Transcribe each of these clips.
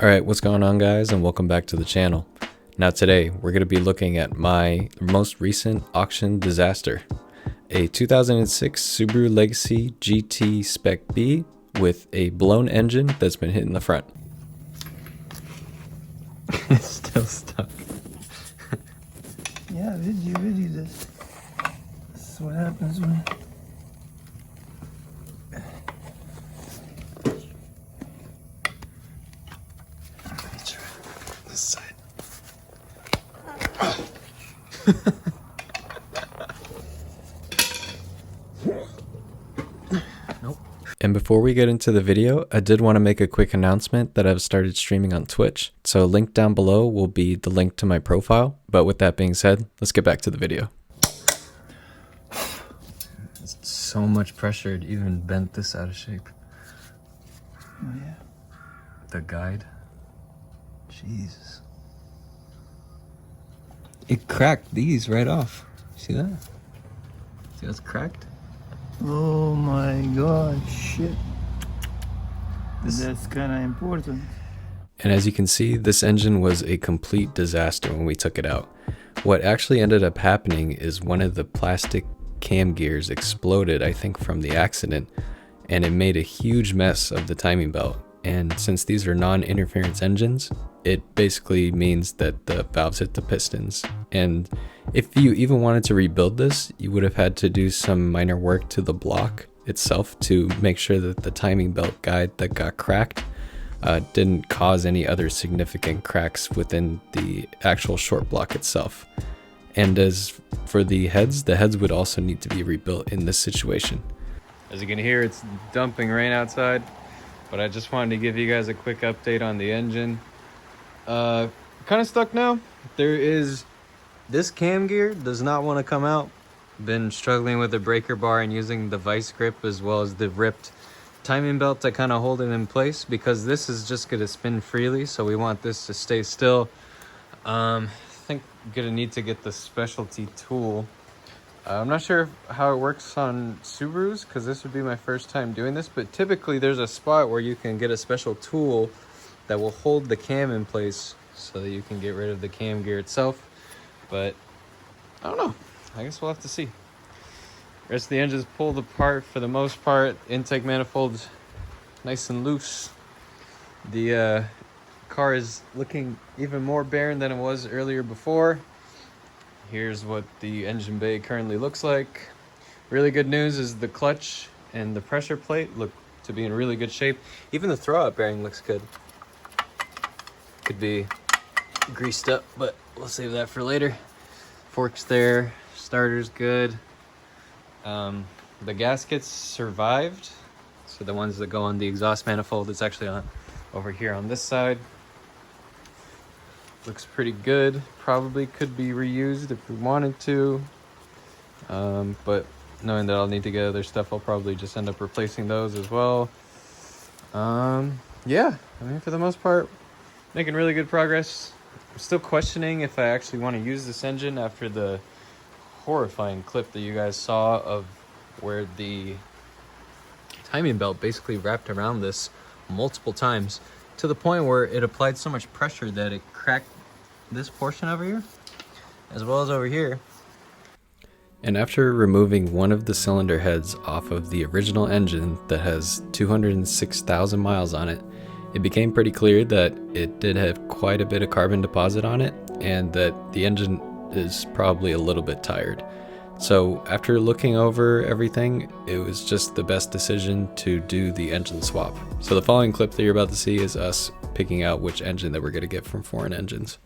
Alright, what's going on guys, and welcome back to the channel. Now today, we're going to be looking at my most recent auction disaster. A 2006 Subaru Legacy GT Spec B with a blown engine that's been hit in the front. It's still stuck. Yeah, really this is what happens when... This side. Nope. And before we get into the video, I did want to make a quick announcement that I've started streaming on Twitch. So a link down below will be the link to my profile. But with that being said, let's get back to the video. It's so much pressure, it even bent this out of shape. Oh yeah. The guide. Jesus. It cracked these right off. See that? See that's cracked? Oh my god, shit. That's kind of important. And as you can see, this engine was a complete disaster when we took it out. What actually ended up happening is one of the plastic cam gears exploded, I think from the accident, and it made a huge mess of the timing belt. And since these are non-interference engines, it basically means that the valves hit the pistons. And if you even wanted to rebuild this, you would have had to do some minor work to the block itself to make sure that the timing belt guide that got cracked didn't cause any other significant cracks within the actual short block itself. And as for the heads would also need to be rebuilt in this situation. As you can hear, it's dumping rain outside. But I just wanted to give you guys a quick update on the engine. Kind of stuck now. This cam gear does not want to come out. Been struggling with the breaker bar and using the vice grip as well as the ripped timing belt to kind of hold it in place, because this is just going to spin freely, so we want this to stay still. I think I'm going to need to get the specialty tool. I'm not sure how it works on Subarus, because this would be my first time doing this, but typically there's a spot where you can get a special tool that will hold the cam in place so that you can get rid of the cam gear itself. But I don't know, I guess we'll have to see. Rest of the engine's pulled apart for the most part. Intake manifold's nice and loose. The car is looking even more barren than it was earlier before. Here's what the engine bay currently looks like. Really good news is the clutch and the pressure plate look to be in really good shape. Even the throwout bearing looks good. Could be greased up, but we'll save that for later. Forks there, starter's good. The gaskets survived. So the ones that go on the exhaust manifold, it's actually on over here on this side. Looks pretty good. Probably could be reused if we wanted to. But knowing that I'll need to get other stuff, I'll probably just end up replacing those as well. Yeah, I mean, for the most part, making really good progress. I'm still questioning if I actually want to use this engine after the horrifying clip that you guys saw of where the timing belt basically wrapped around this multiple times to the point where it applied so much pressure that it cracked this portion over here as well as over here. And after removing one of the cylinder heads off of the original engine that has 206,000 miles on it, it became pretty clear that it did have quite a bit of carbon deposit on it and that the engine is probably a little bit tired. So after looking over everything, it was just the best decision to do the engine swap. So the following clip that you're about to see is us picking out which engine that we're going to get from Foreign Engines.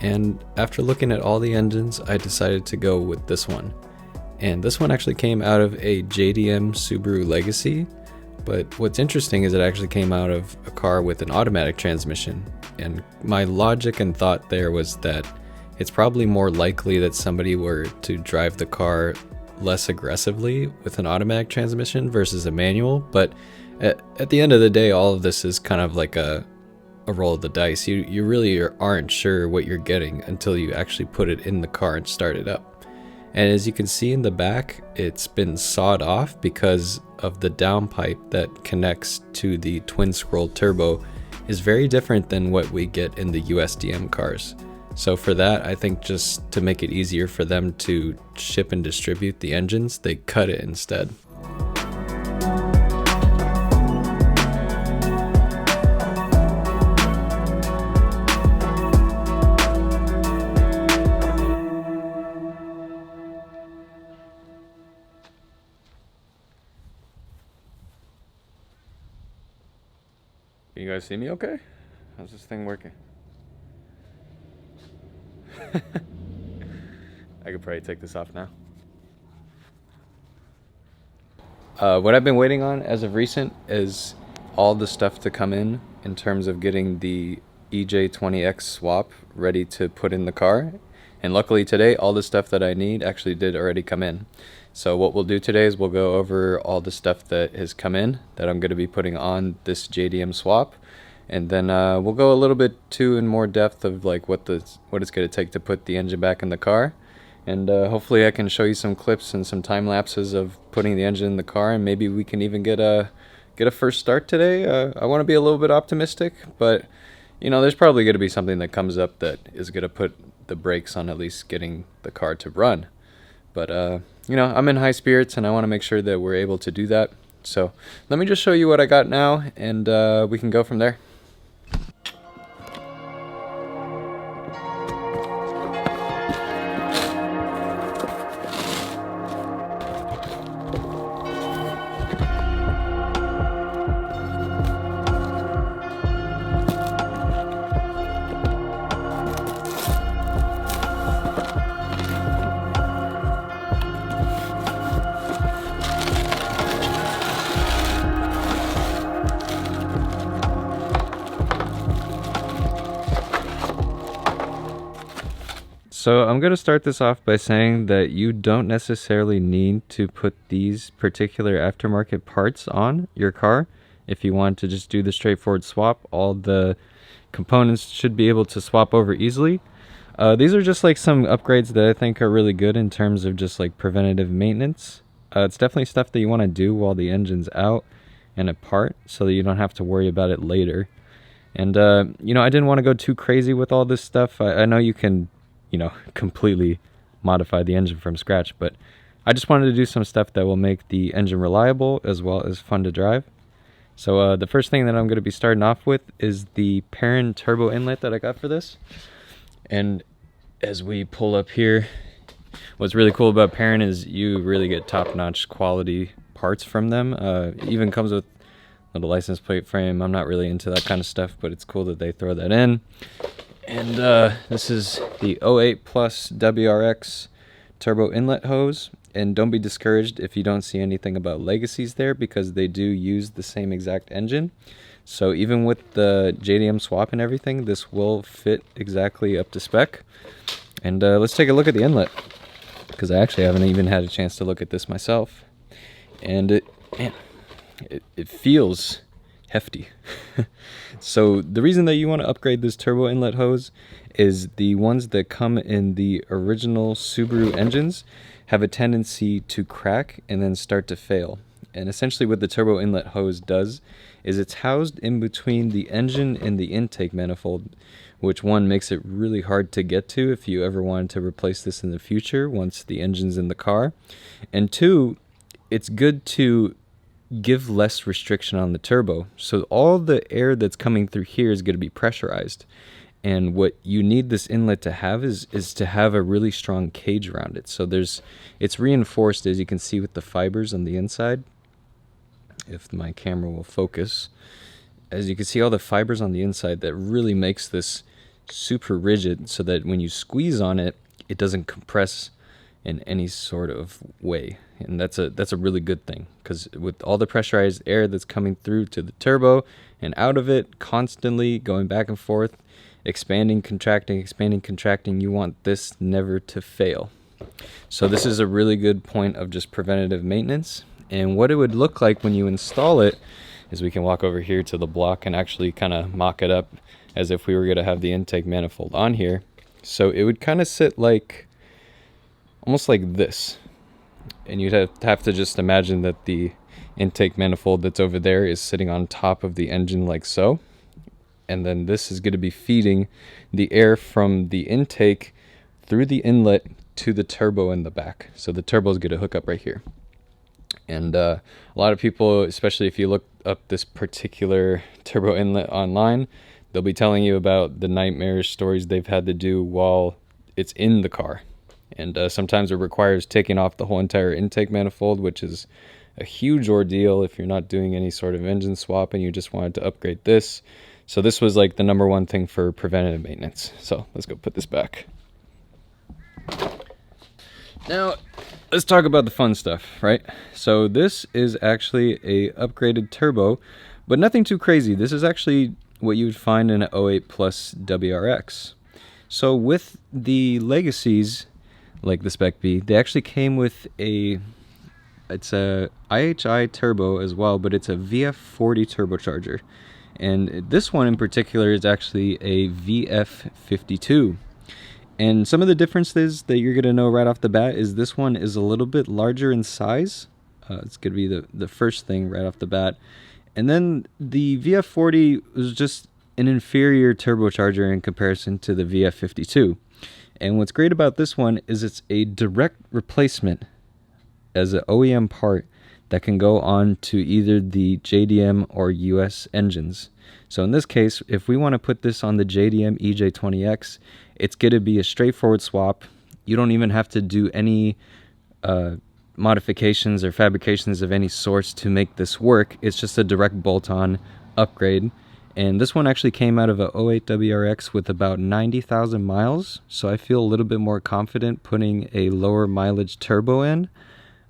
And after looking at all the engines, I decided to go with this one. And this one actually came out of a JDM Subaru Legacy, but what's interesting is it actually came out of a car with an automatic transmission. And my logic and thought there was that it's probably more likely that somebody were to drive the car less aggressively with an automatic transmission versus a manual. But at the end of the day, all of this is kind of like a roll of the dice. You really aren't sure what you're getting until you actually put it in the car and start it up. And as you can see in the back, it's been sawed off because of the downpipe that connects to the twin scroll turbo is very different than what we get in the USDM cars. So for that, I think just to make it easier for them to ship and distribute the engines, they cut it instead. Can you guys see me okay? How's this thing working? I could probably take this off now. What I've been waiting on as of recent is all the stuff to come in terms of getting the EJ20X swap ready to put in the car. And luckily today, all the stuff that I need actually did already come in. So what we'll do today is we'll go over all the stuff that has come in that I'm going to be putting on this JDM swap. And then we'll go a little bit too in more depth of like what it's going to take to put the engine back in the car. And hopefully I can show you some clips and some time lapses of putting the engine in the car, and maybe we can even get a first start today. I want to be a little bit optimistic, but you know, there's probably going to be something that comes up that is going to put the brakes on at least getting the car to run. But you know, I'm in high spirits and I want to make sure that we're able to do that. So let me just show you what I got now, and we can go from there. So I'm going to start this off by saying that you don't necessarily need to put these particular aftermarket parts on your car. If you want to just do the straightforward swap, all the components should be able to swap over easily. These are just like some upgrades that I think are really good in terms of just like preventative maintenance. It's definitely stuff that you want to do while the engine's out and apart so that you don't have to worry about it later. And you know, I didn't want to go too crazy with all this stuff. I know you can, you know, completely modify the engine from scratch, but I just wanted to do some stuff that will make the engine reliable as well as fun to drive. So the first thing that I'm going to be starting off with is the Perrin turbo inlet that I got for this. And as we pull up here, what's really cool about Perrin is you really get top-notch quality parts from them. It even comes with a little license plate frame. I'm not really into that kind of stuff, but it's cool that they throw that in. And this is the 08 Plus WRX turbo inlet hose. And don't be discouraged if you don't see anything about legacies there, because they do use the same exact engine. So even with the JDM swap and everything, this will fit exactly up to spec. And let's take a look at the inlet, because I actually haven't even had a chance to look at this myself. And it feels hefty. So the reason that you want to upgrade this turbo inlet hose is the ones that come in the original Subaru engines have a tendency to crack and then start to fail. And essentially what the turbo inlet hose does is it's housed in between the engine and the intake manifold, which one makes it really hard to get to if you ever wanted to replace this in the future once the engine's in the car. And two, it's good to give less restriction on the turbo. So all the air that's coming through here is going to be pressurized. And what you need this inlet to have is to have a really strong cage around it. So it's reinforced, as you can see, with the fibers on the inside. If my camera will focus. As you can see, all the fibers on the inside, that really makes this super rigid so that when you squeeze on it, it doesn't compress in any sort of way. And that's a really good thing, because with all the pressurized air that's coming through to the turbo and out of it, constantly going back and forth, expanding, contracting, you want this never to fail. So this is a really good point of just preventative maintenance. And what it would look like when you install it is, we can walk over here to the block and actually kind of mock it up as if we were going to have the intake manifold on here. So it would kind of sit like, almost like this. And you'd have to just imagine that the intake manifold that's over there is sitting on top of the engine like so. And then this is going to be feeding the air from the intake through the inlet to the turbo in the back. So the turbo is going to hook up right here. And a lot of people, especially if you look up this particular turbo inlet online, they'll be telling you about the nightmarish stories they've had to do while it's in the car. And sometimes it requires taking off the whole entire intake manifold, which is a huge ordeal if you're not doing any sort of engine swap and you just wanted to upgrade this. So this was like the number one thing for preventative maintenance. So let's go put this back. Now, let's talk about the fun stuff, right? So this is actually a upgraded turbo, but nothing too crazy. This is actually what you would find in an 08 Plus WRX. So with the legacies, like the Spec B, they actually came with it's a IHI turbo as well, but it's a VF40 turbocharger. And this one in particular is actually a VF52. And some of the differences that you're going to know right off the bat is this one is a little bit larger in size. It's going to be the first thing right off the bat. And then the VF40 was just an inferior turbocharger in comparison to the VF52. And what's great about this one is it's a direct replacement as an OEM part that can go on to either the JDM or US engines. So in this case, if we want to put this on the JDM EJ20X, it's going to be a straightforward swap. You don't even have to do any modifications or fabrications of any sorts to make this work. It's just a direct bolt-on upgrade. And this one actually came out of a 08 WRX with about 90,000 miles. So I feel a little bit more confident putting a lower mileage turbo in,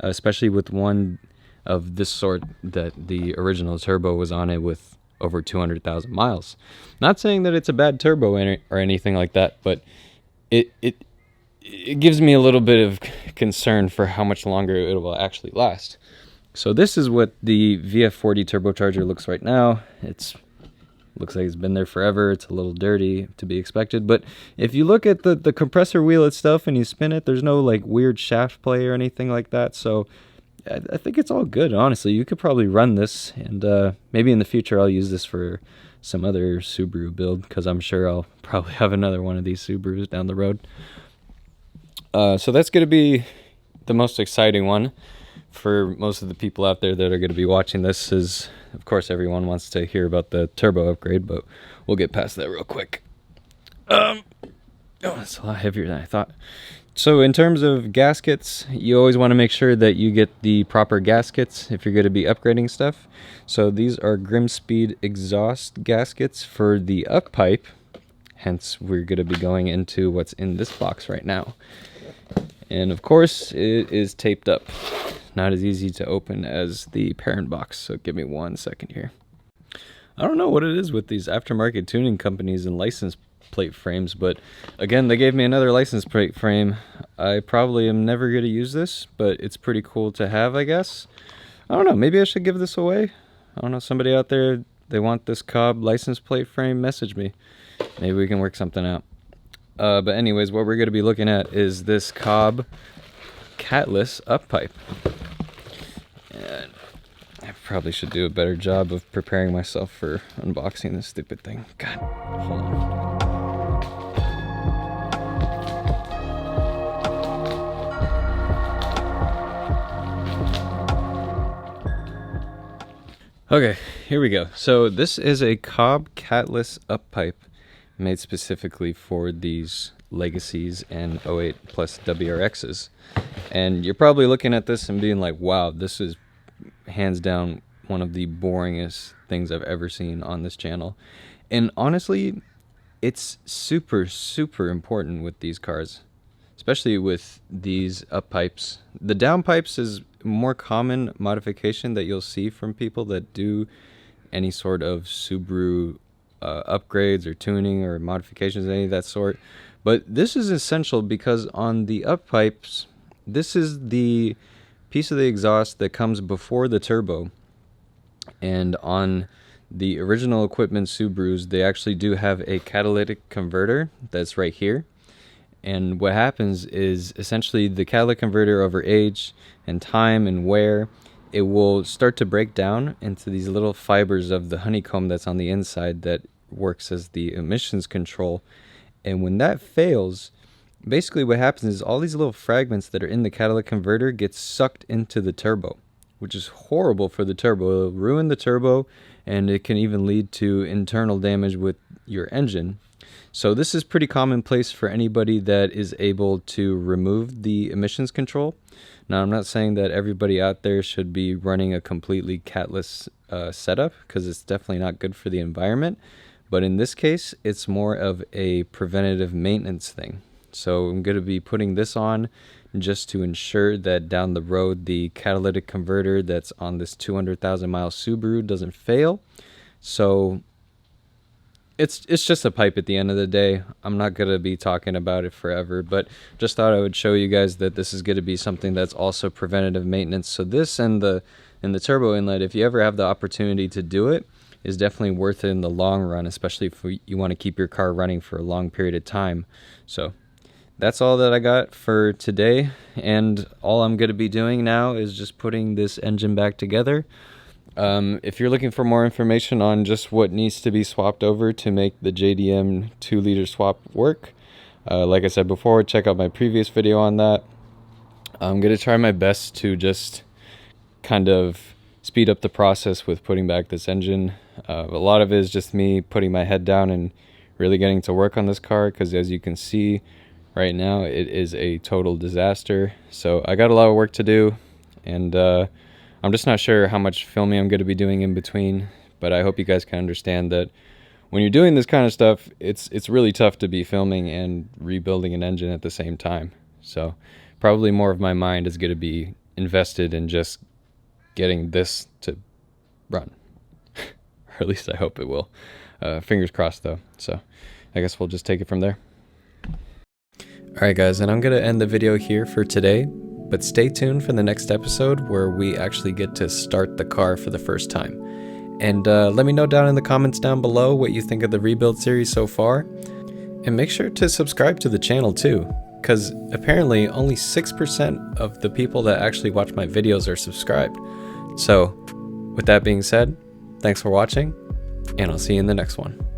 especially with one of this sort that the original turbo was on it with over 200,000 miles. Not saying that it's a bad turbo or anything like that, but it gives me a little bit of concern for how much longer it will actually last. So this is what the VF40 turbocharger looks right now. Looks like it's been there forever. It's a little dirty, to be expected. But if you look at the compressor wheel itself and you spin it, there's no like weird shaft play or anything like that. So I think it's all good, honestly. You could probably run this, and maybe in the future I'll use this for some other Subaru build, because I'm sure I'll probably have another one of these Subarus down the road. So that's going to be the most exciting one for most of the people out there that are going to be watching this. Is, of course, everyone wants to hear about the turbo upgrade, but we'll get past that real quick. Oh, it's a lot heavier than I thought. So in terms of gaskets, you always want to make sure that you get the proper gaskets if you're going to be upgrading stuff. So these are Grimspeed exhaust gaskets for the up pipe. Hence, we're going to be going into what's in this box right now. And of course, it is taped up. Not as easy to open as the parent box. So give me 1 second here. I don't know what it is with these aftermarket tuning companies and license plate frames, but again, they gave me another license plate frame. I probably am never going to use this, but it's pretty cool to have, I guess. I don't know, maybe I should give this away. I don't know, somebody out there, they want this Cobb license plate frame, message me. Maybe we can work something out. But anyways, what we're going to be looking at is this Cobb catless up pipe. And I probably should do a better job of preparing myself for unboxing this stupid thing. God, hold on. Okay, here we go. So this is a Cobb catless up pipe made specifically for these Legacies and 08 Plus WRXs. And you're probably looking at this and being like, wow, this is hands down one of the boringest things I've ever seen on this channel. And honestly, it's super, super important with these cars. especially with these up pipes. The down pipes is more common modification that you'll see from people that do any sort of Subaru upgrades or tuning or modifications, any of that sort. But this is essential because on the up pipes, this is the piece of the exhaust that comes before the turbo. And on the original equipment Subarus, they actually do have a catalytic converter that's right here. And what happens is essentially the catalytic converter over age and time and wear, it will start to break down into these little fibers of the honeycomb that's on the inside that works as the emissions control. And when that fails, basically what happens is all these little fragments that are in the catalytic converter get sucked into the turbo, which is horrible for the turbo. It'll ruin the turbo, and it can even lead to internal damage with your engine. So this is pretty commonplace for anybody that is able to remove the emissions control. Now, I'm not saying that everybody out there should be running a completely catless setup, because it's definitely not good for the environment. But in this case, it's more of a preventative maintenance thing. So I'm going to be putting this on just to ensure that down the road, the catalytic converter that's on this 200,000 mile Subaru doesn't fail. So it's just a pipe at the end of the day. I'm not going to be talking about it forever, but just thought I would show you guys that this is going to be something that's also preventative maintenance. So this and the turbo inlet, if you ever have the opportunity to do it, is definitely worth it in the long run, especially if you want to keep your car running for a long period of time. So that's all that I got for today, and all I'm going to be doing now is just putting this engine back together. If you're looking for more information on just what needs to be swapped over to make the JDM 2-liter swap work, like I said before, check out my previous video on that. I'm going to try my best to just kind of speed up the process with putting back this engine. A lot of it is just me putting my head down and really getting to work on this car, because as you can see right now, it is a total disaster. So I got a lot of work to do, and I'm just not sure how much filming I'm going to be doing in between, but I hope you guys can understand that when you're doing this kind of stuff, it's really tough to be filming and rebuilding an engine at the same time. So probably more of my mind is going to be invested in just getting this to run. Or at least I hope it will. Fingers crossed though. So I guess we'll just take it from there. Alright guys, and I'm going to end the video here for today, but stay tuned for the next episode where we actually get to start the car for the first time. And let me know down in the comments down below what you think of the rebuild series so far. And make sure to subscribe to the channel too, because apparently only 6% of the people that actually watch my videos are subscribed. So with that being said, thanks for watching, and I'll see you in the next one.